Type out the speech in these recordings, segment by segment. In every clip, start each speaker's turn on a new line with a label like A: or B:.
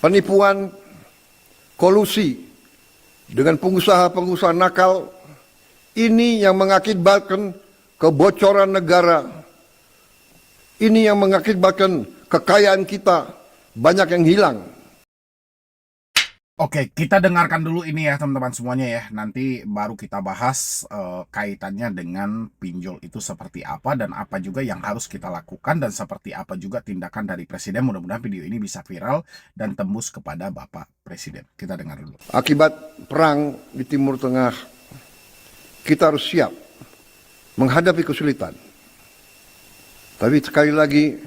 A: penipuan, kolusi dengan pengusaha-pengusaha nakal, ini yang mengakibatkan kebocoran negara, ini yang mengakibatkan kekayaan kita banyak yang hilang.
B: Oke, kita dengarkan dulu ini ya teman-teman semuanya ya. Nanti baru kita bahas kaitannya dengan pinjol itu seperti apa dan apa juga yang harus kita lakukan dan seperti apa juga tindakan dari Presiden. Mudah-mudahan video ini bisa viral dan tembus kepada Bapak Presiden. Kita dengar dulu.
A: Akibat perang di Timur Tengah, kita harus siap menghadapi kesulitan. Tapi sekali lagi,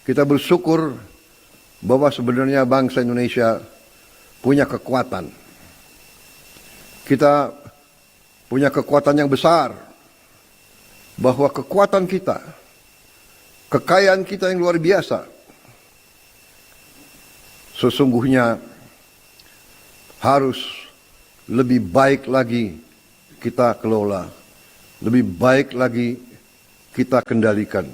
A: kita bersyukur bahwa sebenarnya bangsa Indonesia punya kekuatan. Kita punya kekuatan yang besar, bahwa kekuatan kita, kekayaan kita yang luar biasa, sesungguhnya harus lebih baik lagi kita kelola, lebih baik lagi kita kendalikan.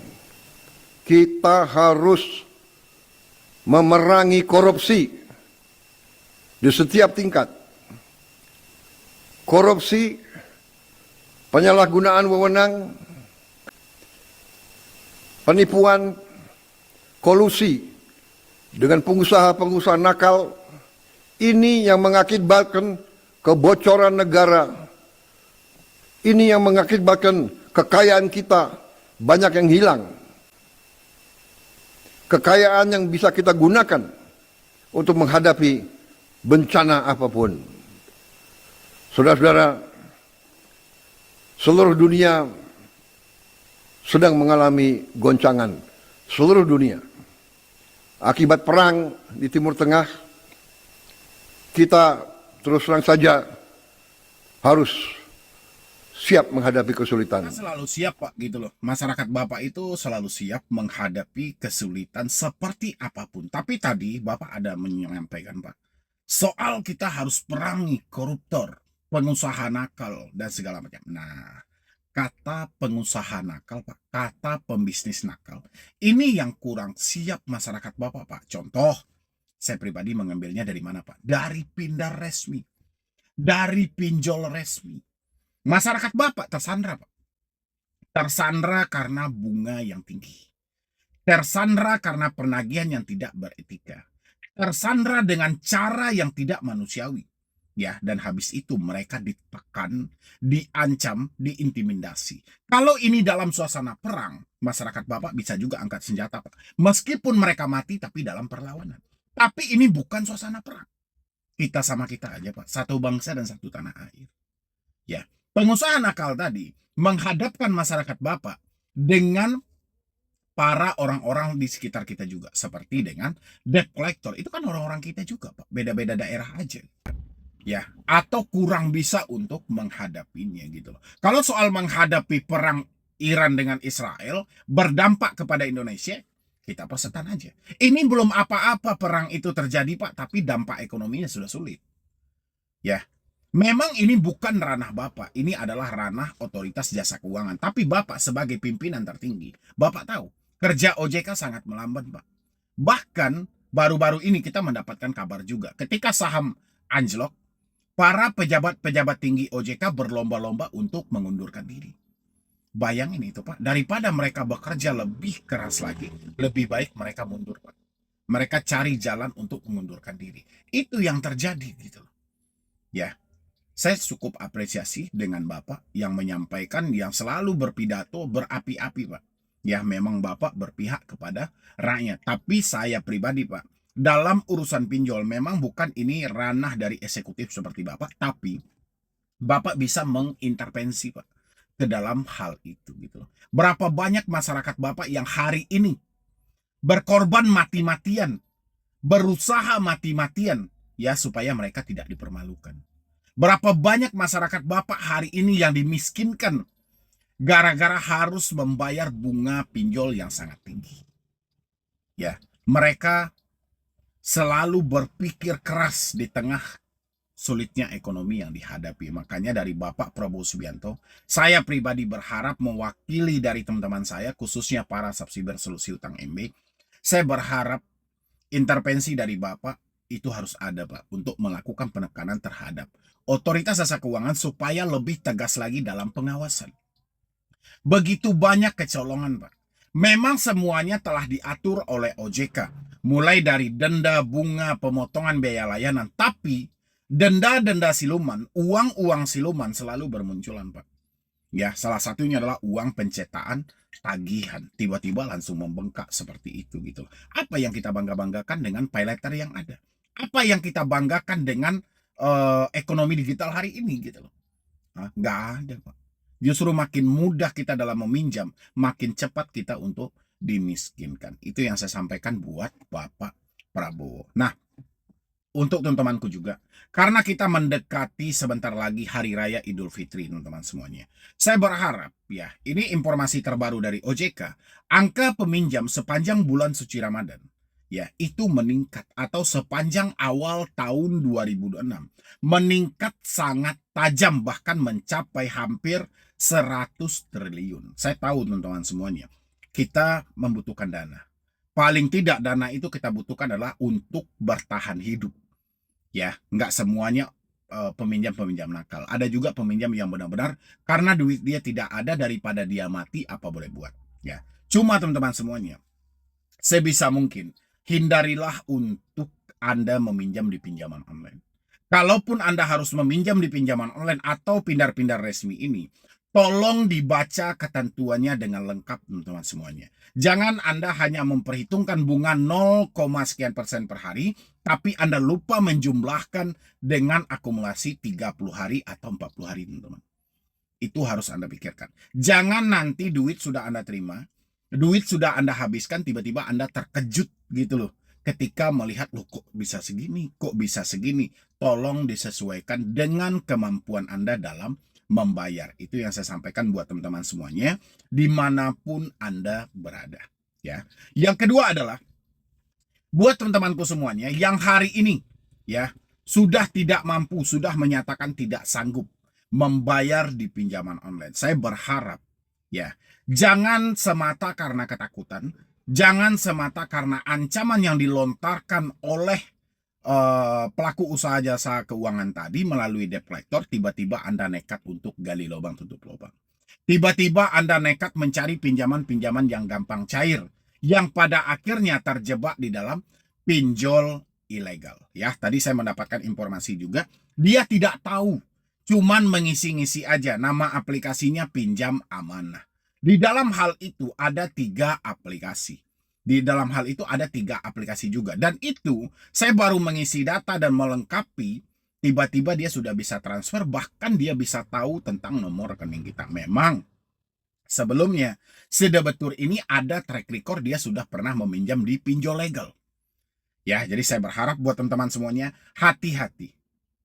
A: Kita harus memerangi korupsi di setiap tingkat. Korupsi, penyalahgunaan wewenang, penipuan, kolusi dengan pengusaha-pengusaha nakal, ini yang mengakibatkan kebocoran negara, ini yang mengakibatkan kekayaan kita banyak yang hilang. Kekayaan yang bisa kita gunakan untuk menghadapi bencana apapun. Saudara-saudara, seluruh dunia sedang mengalami goncangan. Seluruh dunia. Akibat perang di Timur Tengah, kita terus terang saja harus siap menghadapi kesulitan.
B: Kita selalu siap Pak gitu loh. Masyarakat Bapak itu selalu siap menghadapi kesulitan seperti apapun. Tapi tadi Bapak ada menyampaikan Pak, soal kita harus perangi koruptor, pengusaha nakal, dan segala macam. Nah, kata pengusaha nakal, Pak, kata pembisnis nakal, ini yang kurang siap masyarakat Bapak, Pak. Contoh, saya pribadi mengambilnya dari mana, Pak? Dari pindar resmi, dari pinjol resmi. Masyarakat Bapak tersandra, Pak. Tersandra karena bunga yang tinggi. Tersandra karena penagihan yang tidak beretika. Tersandra dengan cara yang tidak manusiawi. Ya, dan habis itu mereka ditekan, diancam, diintimidasi. Kalau ini dalam suasana perang, masyarakat Bapak bisa juga angkat senjata, Pak. Meskipun mereka mati tapi dalam perlawanan. Tapi ini bukan suasana perang. Kita sama kita aja, Pak. Satu bangsa dan satu tanah air. Ya, pengusaha nakal tadi menghadapkan masyarakat Bapak dengan para orang-orang di sekitar kita juga, seperti dengan debt collector. Itu kan orang-orang kita juga, Pak. Beda-beda daerah aja. Ya, atau kurang bisa untuk menghadapinya gitu loh. Kalau soal menghadapi perang Iran dengan Israel berdampak kepada Indonesia, kita persetan aja. Ini belum apa-apa perang itu terjadi, Pak, tapi dampak ekonominya sudah sulit. Ya, memang ini bukan ranah Bapak, ini adalah ranah otoritas jasa keuangan. Tapi Bapak sebagai pimpinan tertinggi, Bapak tahu, kerja OJK sangat melambat, Pak. Bahkan baru-baru ini kita mendapatkan kabar juga, ketika saham anjlok, para pejabat-pejabat tinggi OJK berlomba-lomba untuk mengundurkan diri. Bayangin itu, Pak, daripada mereka bekerja lebih keras lagi, lebih baik mereka mundur, Pak. Mereka cari jalan untuk mengundurkan diri. Itu yang terjadi gitu loh. Ya, saya cukup apresiasi dengan Bapak yang menyampaikan, yang selalu berpidato berapi-api, Pak. Ya, memang Bapak berpihak kepada rakyat. Tapi saya pribadi, Pak, dalam urusan pinjol memang bukan ini ranah dari eksekutif seperti Bapak, tapi Bapak bisa mengintervensi, Pak, ke dalam hal itu gitu loh. Berapa banyak masyarakat Bapak yang hari ini berkorban mati-matian, berusaha mati-matian ya supaya mereka tidak dipermalukan. Berapa banyak masyarakat Bapak hari ini yang dimiskinkan gara-gara harus membayar bunga pinjol yang sangat tinggi. Ya, mereka selalu berpikir keras di tengah sulitnya ekonomi yang dihadapi. Makanya dari Bapak Prabowo Subianto, saya pribadi berharap mewakili dari teman-teman saya, khususnya para subscriber Solusi Utang MB, saya berharap intervensi dari Bapak itu harus ada, Pak, untuk melakukan penekanan terhadap otoritas jasa keuangan supaya lebih tegas lagi dalam pengawasan. Begitu banyak kecolongan, Pak. Memang semuanya telah diatur oleh OJK, mulai dari denda, bunga, pemotongan biaya layanan, tapi denda-denda siluman, uang-uang siluman selalu bermunculan, Pak. Ya, salah satunya adalah uang pencetakan tagihan. Tiba-tiba langsung membengkak seperti itu gitu loh. Apa yang kita bangga-banggakan dengan pay letter yang ada? Apa yang kita banggakan dengan ekonomi digital hari ini gitu loh? Nggak ada, Pak. Justru makin mudah kita dalam meminjam, makin cepat kita untuk dimiskinkan. Itu yang saya sampaikan buat Bapak Prabowo. Nah, untuk teman-temanku juga, karena kita mendekati sebentar lagi Hari Raya Idul Fitri, teman-teman semuanya. Saya berharap, ya, ini informasi terbaru dari OJK, angka peminjam sepanjang bulan suci Ramadan, ya, itu meningkat, atau sepanjang awal tahun 2026, meningkat sangat tajam, bahkan mencapai hampir 100 triliun. Saya tahu, teman-teman semuanya, kita membutuhkan dana. Paling tidak dana itu kita butuhkan adalah untuk bertahan hidup. Ya, nggak semuanya peminjam-peminjam nakal. Ada juga peminjam yang benar-benar karena duit dia tidak ada, daripada dia mati apa boleh buat. Ya, cuma teman-teman semuanya, sebisa mungkin hindarilah untuk Anda meminjam di pinjaman online. Kalaupun Anda harus meminjam di pinjaman online atau pindar-pindar resmi ini, tolong dibaca ketentuannya dengan lengkap, teman-teman semuanya. Jangan Anda hanya memperhitungkan bunga 0, sekian persen per hari, tapi Anda lupa menjumlahkan dengan akumulasi 30 hari atau 40 hari, teman-teman. Itu harus Anda pikirkan. Jangan nanti duit sudah Anda terima, duit sudah Anda habiskan, tiba-tiba Anda terkejut gitu loh. Ketika melihat, loh kok bisa segini, kok bisa segini. Tolong disesuaikan dengan kemampuan Anda dalam membayar. Itu yang saya sampaikan buat teman-teman semuanya, dimanapun Anda berada. Ya. Yang kedua adalah, buat teman-temanku semuanya yang hari ini, ya, sudah tidak mampu, sudah menyatakan tidak sanggup membayar di pinjaman online. Saya berharap, ya, jangan semata karena ketakutan, jangan semata karena ancaman yang dilontarkan oleh pelaku usaha jasa keuangan tadi melalui debt collector, tiba-tiba Anda nekat untuk gali lubang tutup lubang. Tiba-tiba Anda nekat mencari pinjaman-pinjaman yang gampang cair, yang pada akhirnya terjebak di dalam pinjol ilegal. Ya, tadi saya mendapatkan informasi juga, dia tidak tahu, cuman mengisi-ngisi aja nama aplikasinya Pinjam Amanah. Di dalam hal itu ada 3 aplikasi. Di dalam hal itu ada 3 aplikasi juga. Dan itu saya baru mengisi data dan melengkapi, tiba-tiba dia sudah bisa transfer, bahkan dia bisa tahu tentang nomor rekening kita. Memang sebelumnya Sedebetur ini ada track record, dia sudah pernah meminjam di pinjol legal. Ya, jadi saya berharap buat teman-teman semuanya, hati-hati.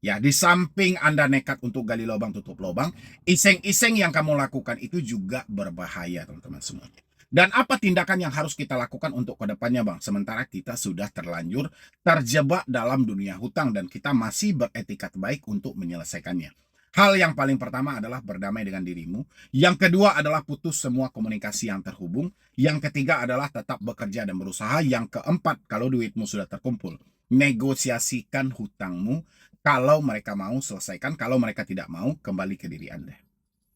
B: Ya, di samping Anda nekat untuk gali lubang tutup lubang, iseng-iseng yang kamu lakukan itu juga berbahaya, teman-teman semuanya. Dan apa tindakan yang harus kita lakukan untuk kedepannya, Bang? Sementara kita sudah terlanjur terjebak dalam dunia hutang dan kita masih beretikat baik untuk menyelesaikannya. Hal yang paling pertama adalah berdamai dengan dirimu. Yang kedua adalah putus semua komunikasi yang terhubung. Yang ketiga adalah tetap bekerja dan berusaha. Yang keempat, kalau duitmu sudah terkumpul, negosiasikan hutangmu. Kalau mereka mau, selesaikan. Kalau mereka tidak mau, kembali ke diri Anda.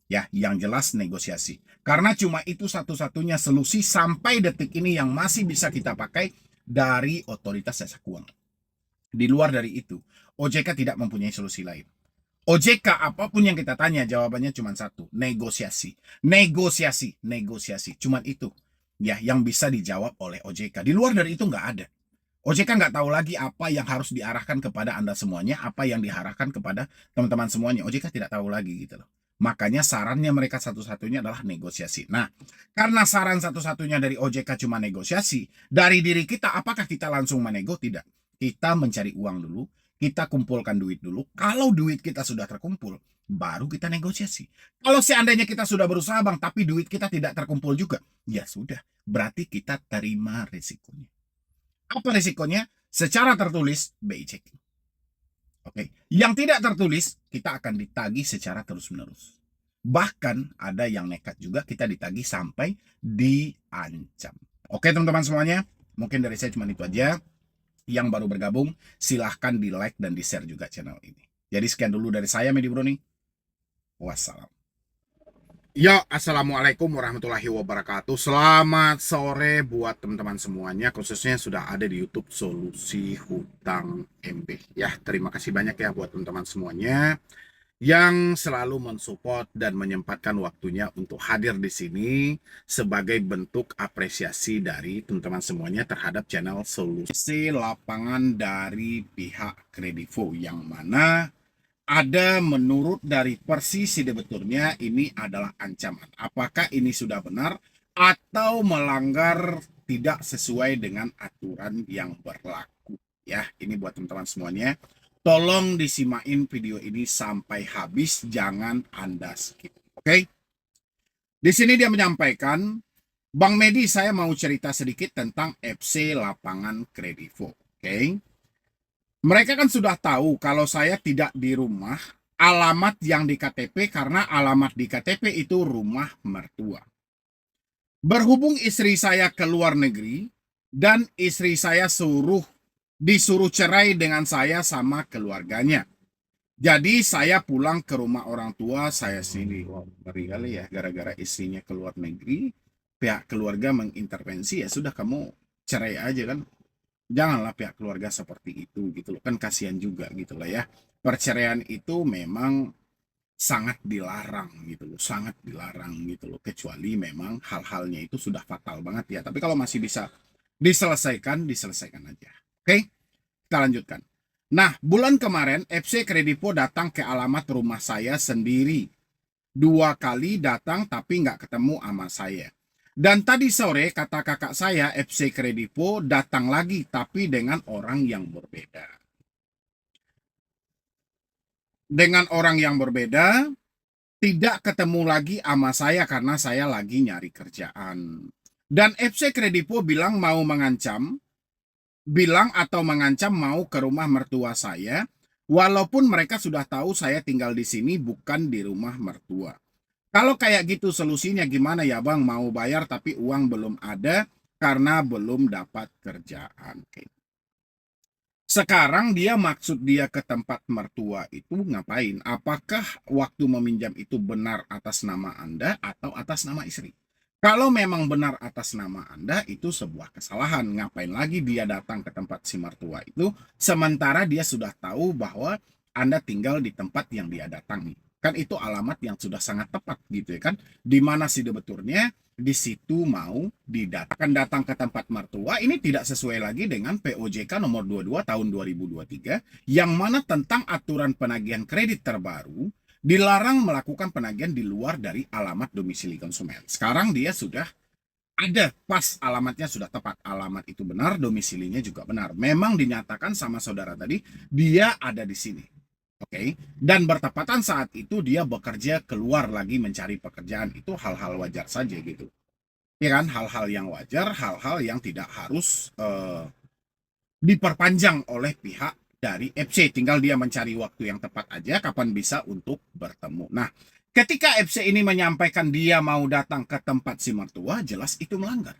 B: Ya, yang jelas negosiasi. Karena cuma itu satu-satunya solusi sampai detik ini yang masih bisa kita pakai dari otoritas jasa keuangan. Di luar dari itu, OJK tidak mempunyai solusi lain. OJK apapun yang kita tanya, jawabannya cuma satu, negosiasi. Negosiasi, negosiasi. Cuman itu ya yang bisa dijawab oleh OJK. Di luar dari itu nggak ada. OJK nggak tahu lagi apa yang harus diarahkan kepada Anda semuanya, apa yang diarahkan kepada teman-teman semuanya. OJK tidak tahu lagi gitu loh. Makanya sarannya mereka satu-satunya adalah negosiasi. Nah, karena saran satu-satunya dari OJK cuma negosiasi, dari diri kita apakah kita langsung menego? Tidak. Kita mencari uang dulu, kita kumpulkan duit dulu. Kalau duit kita sudah terkumpul, baru kita negosiasi. Kalau seandainya kita sudah berusaha, Bang, tapi duit kita tidak terkumpul juga, ya sudah, berarti kita terima risikonya. Apa risikonya? Secara tertulis, BI checking. Oke, yang tidak tertulis kita akan ditagih secara terus-menerus. Bahkan ada yang nekat juga, kita ditagih sampai diancam. Oke teman-teman semuanya, mungkin dari saya cuma itu aja. Yang baru bergabung, silahkan di like dan di share juga channel ini. Jadi sekian dulu dari saya, Medi Broni. Wassalam. Yo, assalamualaikum warahmatullahi wabarakatuh. Selamat sore buat teman-teman semuanya, khususnya sudah ada di YouTube Solusi Hutang MB. Ya, terima kasih banyak ya buat teman-teman semuanya yang selalu mensupport dan menyempatkan waktunya untuk hadir di sini sebagai bentuk apresiasi dari teman-teman semuanya terhadap channel Solusi Lapangan dari pihak Kredivo, yang mana ada menurut dari Persi Sidebeturnya ini adalah ancaman. Apakah ini sudah benar atau melanggar tidak sesuai dengan aturan yang berlaku? Ya, ini buat teman-teman semuanya. Tolong disimain video ini sampai habis, jangan Anda skip. Oke? Di sini dia menyampaikan, Bang Medi, saya mau cerita sedikit tentang FC Lapangan Kredivo. Oke? Mereka kan sudah tahu kalau saya tidak di rumah, alamat yang di KTP, karena alamat di KTP itu rumah mertua. Berhubung istri saya ke luar negeri dan istri saya disuruh cerai dengan saya sama keluarganya. Jadi saya pulang ke rumah orang tua saya sendiri. Wow, ngeri kali ya, gara-gara istrinya ke luar negeri, pihak keluarga mengintervensi, ya sudah kamu cerai aja kan. Janganlah pihak keluarga seperti itu gitu loh, kan kasihan juga gitu loh ya. Perceraian itu memang sangat dilarang gitu loh, sangat dilarang gitu loh, kecuali memang hal-halnya itu sudah fatal banget ya. Tapi kalau masih bisa diselesaikan aja. Oke, kita lanjutkan. Nah, bulan kemarin FC Kredivo datang ke alamat rumah saya sendiri. 2 kali datang tapi nggak ketemu sama saya. Dan tadi sore kata kakak saya, FC Kredivo datang lagi tapi dengan orang yang berbeda. Dengan orang yang berbeda, tidak ketemu lagi sama saya karena saya lagi nyari kerjaan. Dan FC Kredivo bilang mengancam mau ke rumah mertua saya, walaupun mereka sudah tahu saya tinggal di sini bukan di rumah mertua. Kalau kayak gitu solusinya gimana ya Bang? Mau bayar tapi uang belum ada karena belum dapat kerjaan. Sekarang maksud dia ke tempat mertua itu ngapain? Apakah waktu meminjam itu benar atas nama Anda atau atas nama istri? Kalau memang benar atas nama Anda, itu sebuah kesalahan. Ngapain lagi dia datang ke tempat si mertua itu, sementara dia sudah tahu bahwa Anda tinggal di tempat yang dia datangi. Kan itu alamat yang sudah sangat tepat gitu ya kan. Di mana sih debetulnya di situ mau datang ke tempat mertua, ini tidak sesuai lagi dengan POJK nomor 22 tahun 2023 yang mana tentang aturan penagihan kredit terbaru dilarang melakukan penagihan di luar dari alamat domisili konsumen. Sekarang dia sudah ada pas alamatnya sudah tepat, alamat itu benar, domisilinya juga benar. Memang dinyatakan sama saudara tadi dia ada di sini. Oke, dan bertepatan saat itu dia bekerja keluar lagi mencari pekerjaan, itu hal-hal wajar saja gitu. Ya kan, hal-hal yang wajar, hal-hal yang tidak harus diperpanjang oleh pihak dari FC. Tinggal dia mencari waktu yang tepat aja kapan bisa untuk bertemu. Nah, ketika FC ini menyampaikan dia mau datang ke tempat si mertua, jelas itu melanggar.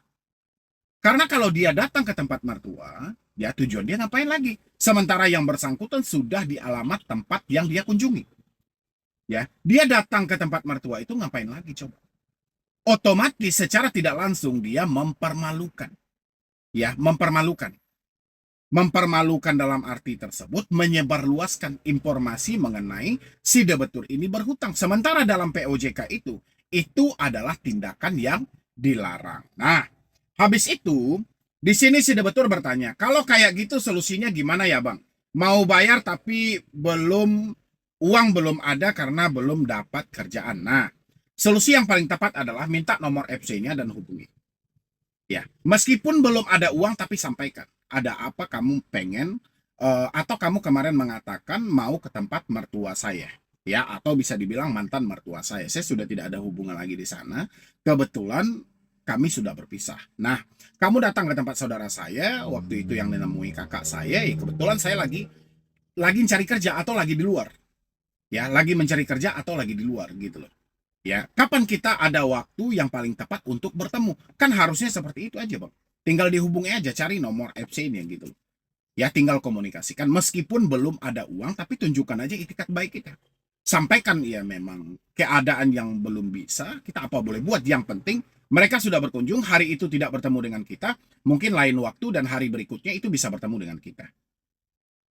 B: Karena kalau dia datang ke tempat mertua, ya tujuan dia ngapain lagi? Sementara yang bersangkutan sudah di alamat tempat yang dia kunjungi. Ya, dia datang ke tempat mertua itu ngapain lagi coba? Otomatis secara tidak langsung dia mempermalukan. Ya, mempermalukan. Mempermalukan dalam arti tersebut menyebarluaskan informasi mengenai si debetur ini berhutang. Sementara dalam POJK itu adalah tindakan yang dilarang. Nah, habis itu, di sini si debetur bertanya, kalau kayak gitu solusinya gimana ya Bang? Mau bayar tapi uang belum ada karena belum dapat kerjaan. Nah, solusi yang paling tepat adalah minta nomor FC-nya dan hubungi. Ya, meskipun belum ada uang tapi sampaikan. Ada apa kamu pengen atau kamu kemarin mengatakan mau ke tempat mertua saya. Ya, atau bisa dibilang mantan mertua saya. Saya sudah tidak ada hubungan lagi di sana. Kebetulan kami sudah berpisah. Nah, kamu datang ke tempat saudara saya, waktu itu yang menemui kakak saya, ya kebetulan saya lagi mencari kerja atau lagi di luar. Ya, lagi mencari kerja atau lagi di luar gitu loh. Ya, kapan kita ada waktu yang paling tepat untuk bertemu? Kan harusnya seperti itu aja, Bang. Tinggal dihubungi aja, cari nomor FC-nya gitu loh. Ya, tinggal komunikasikan. Meskipun belum ada uang, tapi tunjukkan aja itikat baik kita. Sampaikan ya memang keadaan yang belum bisa, kita apa boleh buat. Yang penting mereka sudah berkunjung, hari itu tidak bertemu dengan kita, mungkin lain waktu dan hari berikutnya itu bisa bertemu dengan kita.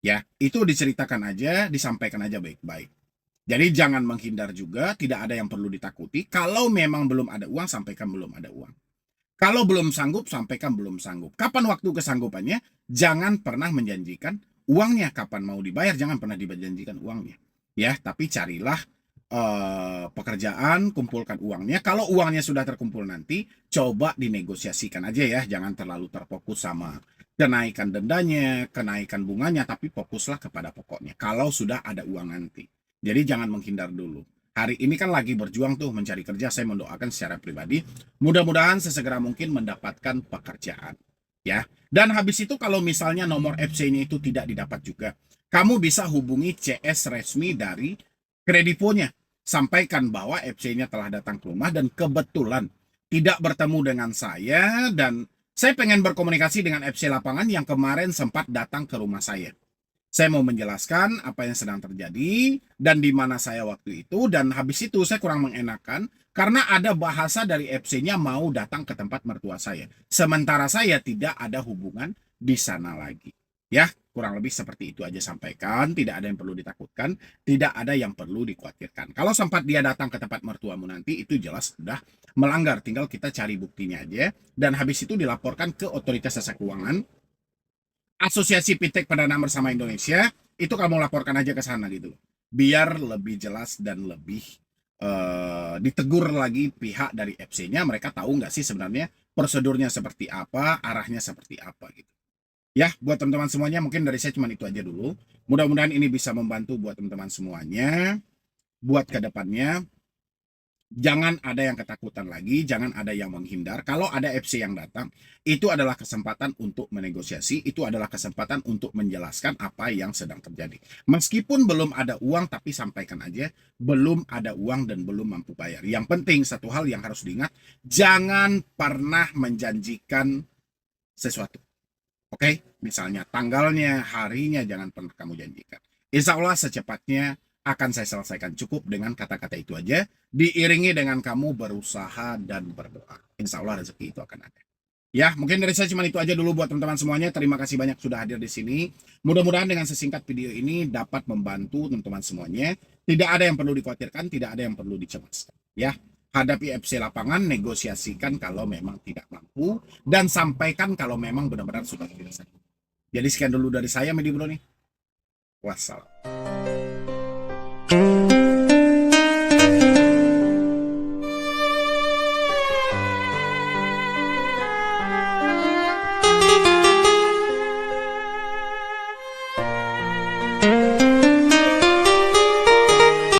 B: Ya, itu diceritakan aja, disampaikan aja baik-baik. Jadi jangan menghindar juga, tidak ada yang perlu ditakuti. Kalau memang belum ada uang, sampaikan belum ada uang. Kalau belum sanggup, sampaikan belum sanggup. Kapan waktu kesanggupannya? Jangan pernah menjanjikan uangnya. Kapan mau dibayar, jangan pernah dijanjikan uangnya. Ya, tapi carilah pekerjaan, kumpulkan uangnya. Kalau uangnya sudah terkumpul nanti, coba dinegosiasikan aja ya. Jangan terlalu terfokus sama kenaikan dendanya, kenaikan bunganya, tapi fokuslah kepada pokoknya. Kalau sudah ada uang nanti. Jadi jangan menghindar dulu. Hari ini kan lagi berjuang tuh mencari kerja, saya mendoakan secara pribadi, mudah-mudahan sesegera mungkin mendapatkan pekerjaan. Ya. Dan habis itu kalau misalnya nomor FC-nya itu tidak didapat juga, kamu bisa hubungi CS resmi dari Kredivonya. Sampaikan bahwa FC-nya telah datang ke rumah dan kebetulan tidak bertemu dengan saya dan saya pengen berkomunikasi dengan FC lapangan yang kemarin sempat datang ke rumah saya. Saya mau menjelaskan apa yang sedang terjadi dan di mana saya waktu itu, dan habis itu saya kurang mengenakan karena ada bahasa dari FC-nya mau datang ke tempat mertua saya. Sementara saya tidak ada hubungan di sana lagi. Ya, kurang lebih seperti itu aja sampaikan, tidak ada yang perlu ditakutkan, tidak ada yang perlu dikhawatirkan. Kalau sempat dia datang ke tempat mertuamu nanti, itu jelas sudah melanggar, tinggal kita cari buktinya aja, dan habis itu dilaporkan ke Otoritas Jasa Keuangan, Asosiasi Fintech Pendanaan Bersama Indonesia, itu kamu laporkan aja ke sana gitu. Biar lebih jelas dan lebih ditegur lagi pihak dari FC-nya, mereka tahu nggak sih sebenarnya prosedurnya seperti apa, arahnya seperti apa gitu. Ya, buat teman-teman semuanya mungkin dari saya cuma itu aja dulu. Mudah-mudahan ini bisa membantu buat teman-teman semuanya. Buat ke depannya, jangan ada yang ketakutan lagi, jangan ada yang menghindar. Kalau ada FC yang datang, itu adalah kesempatan untuk menegosiasi, itu adalah kesempatan untuk menjelaskan apa yang sedang terjadi. Meskipun belum ada uang, tapi sampaikan aja, belum ada uang dan belum mampu bayar. Yang penting, satu hal yang harus diingat, jangan pernah menjanjikan sesuatu. Oke, misalnya tanggalnya, harinya, jangan pernah kamu janjikan. Insya Allah secepatnya akan saya selesaikan. Cukup dengan kata-kata itu aja, diiringi dengan kamu berusaha dan berdoa. Insya Allah rezeki itu akan ada. Ya, mungkin dari saya cuma itu aja dulu buat teman-teman semuanya. Terima kasih banyak sudah hadir di sini. Mudah-mudahan dengan sesingkat video ini dapat membantu teman-teman semuanya. Tidak ada yang perlu dikhawatirkan, tidak ada yang perlu dicemaskan. Ya, hadapi FC lapangan, negosiasikan kalau memang tidak mampu, dan sampaikan kalau memang benar-benar sudah tidak sanggup. Jadi sekian dulu dari saya, Medi Bro nih. Wassalam.